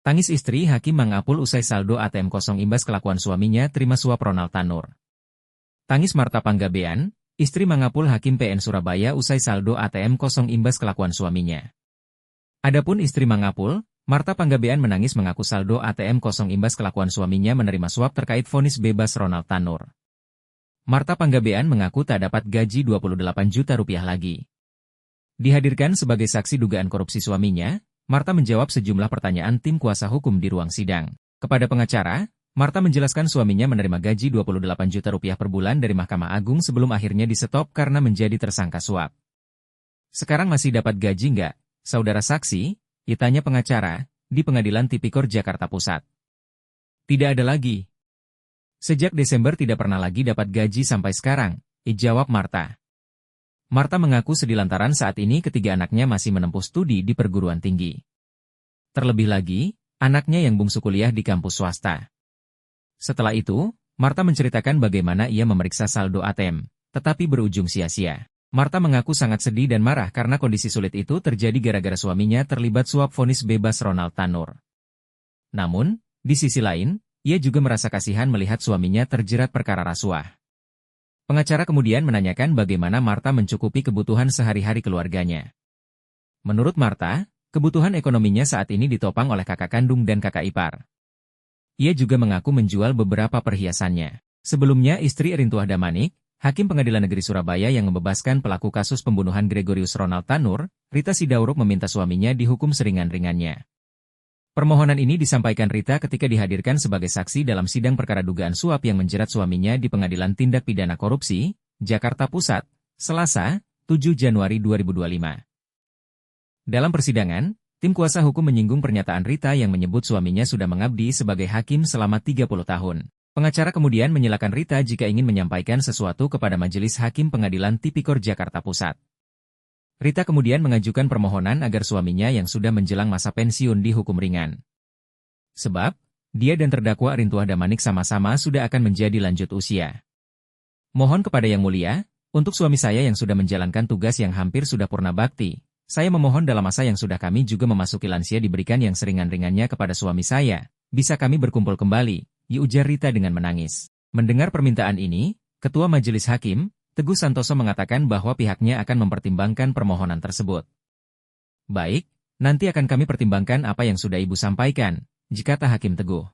Tangis istri Hakim Mangapul usai saldo ATM kosong imbas kelakuan suaminya terima suap Ronald Tanur. Tangis Marta Panggabean, istri Mangapul Hakim PN Surabaya usai saldo ATM kosong imbas kelakuan suaminya. Adapun istri Mangapul, Marta Panggabean menangis mengaku saldo ATM kosong imbas kelakuan suaminya menerima suap terkait vonis bebas Ronald Tanur. Marta Panggabean mengaku tak dapat gaji 28 juta rupiah lagi. Dihadirkan sebagai saksi dugaan korupsi suaminya, Marta menjawab sejumlah pertanyaan tim kuasa hukum di ruang sidang. Kepada pengacara, Marta menjelaskan suaminya menerima gaji 28 juta rupiah per bulan dari Mahkamah Agung sebelum akhirnya disetop karena menjadi tersangka suap. Sekarang masih dapat gaji nggak, saudara saksi? Ditanya pengacara, di Pengadilan Tipikor Jakarta Pusat. Tidak ada lagi. Sejak Desember tidak pernah lagi dapat gaji sampai sekarang, jawab Marta. Marta mengaku sedih lantaran saat ini ketiga anaknya masih menempuh studi di perguruan tinggi. Terlebih lagi, anaknya yang bungsu kuliah di kampus swasta. Setelah itu, Marta menceritakan bagaimana ia memeriksa saldo ATM, tetapi berujung sia-sia. Marta mengaku sangat sedih dan marah karena kondisi sulit itu terjadi gara-gara suaminya terlibat suap vonis bebas Ronald Tanur. Namun, di sisi lain, ia juga merasa kasihan melihat suaminya terjerat perkara rasuah. Pengacara kemudian menanyakan bagaimana Marta mencukupi kebutuhan sehari-hari keluarganya. Menurut Marta, kebutuhan ekonominya saat ini ditopang oleh kakak kandung dan kakak ipar. Ia juga mengaku menjual beberapa perhiasannya. Sebelumnya istri Rintuah Damanik, Hakim Pengadilan Negeri Surabaya yang membebaskan pelaku kasus pembunuhan Gregorius Ronald Tanur, Rita Sidauruk meminta suaminya dihukum seringan-ringannya. Permohonan ini disampaikan Rita ketika dihadirkan sebagai saksi dalam sidang perkara dugaan suap yang menjerat suaminya di Pengadilan Tindak Pidana Korupsi, Jakarta Pusat, Selasa, 7 Januari 2025. Dalam persidangan, tim kuasa hukum menyinggung pernyataan Rita yang menyebut suaminya sudah mengabdi sebagai hakim selama 30 tahun. Pengacara kemudian menyalahkan Rita jika ingin menyampaikan sesuatu kepada Majelis Hakim Pengadilan Tipikor Jakarta Pusat. Rita kemudian mengajukan permohonan agar suaminya yang sudah menjelang masa pensiun dihukum ringan. Sebab, dia dan terdakwa Rintuah Damanik sama-sama sudah akan menjadi lanjut usia. Mohon kepada Yang Mulia, untuk suami saya yang sudah menjalankan tugas yang hampir sudah purna bakti, saya memohon dalam masa yang sudah kami juga memasuki lansia diberikan yang seringan-ringannya kepada suami saya, bisa kami berkumpul kembali, ujar Rita dengan menangis. Mendengar permintaan ini, Ketua Majelis Hakim, Teguh Santoso mengatakan bahwa pihaknya akan mempertimbangkan permohonan tersebut. Baik, nanti akan kami pertimbangkan apa yang sudah Ibu sampaikan, jikata Hakim Teguh.